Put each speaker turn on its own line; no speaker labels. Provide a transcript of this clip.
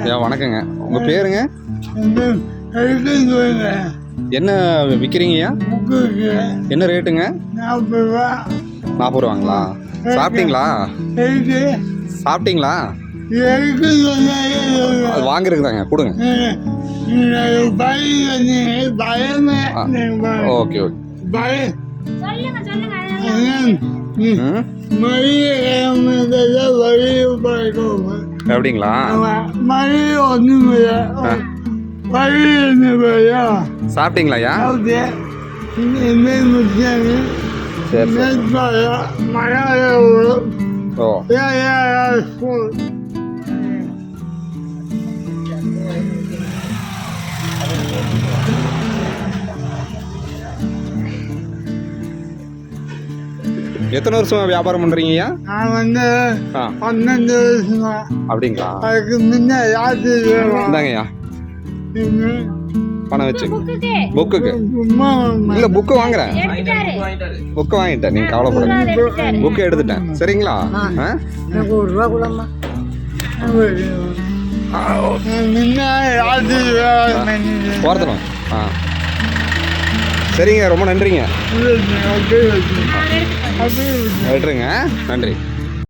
ஐயா வணக்கங்க. உங்கள் பேருங்க? என்ன விற்கிறீங்கய்யா? என்ன ரேட்டுங்க? 40 ரூபாங்களா? சாப்பிட்டீங்களா? சாப்பிட்டீங்களா? அது வாங்குறதுக்கு தாங்க, கொடுங்க. Okay okay. அப்படிங்களா? சாப்பிட்டீங்களாயா? சரி ஓ எத்தனை வருஷமா வியாபாரம் பண்றீங்கய்யா?
நான் 12 வருஷமா.
அப்படிங்களா?
அதுக்கு முன்ன
இந்தாங்கய்யா பணம் வச்சு புக்குக்கு இல்ல புக்கு வாங்குறேன். புக்கு வாங்கிட்டேன், நீங்க கவலைப்படுங்க. புக்கு எடுத்துட்டேன். சரிங்களா? போறதுணும். சரிங்க, ரொம்ப நன்றிங்க. விட்டுருங்க. நன்றி.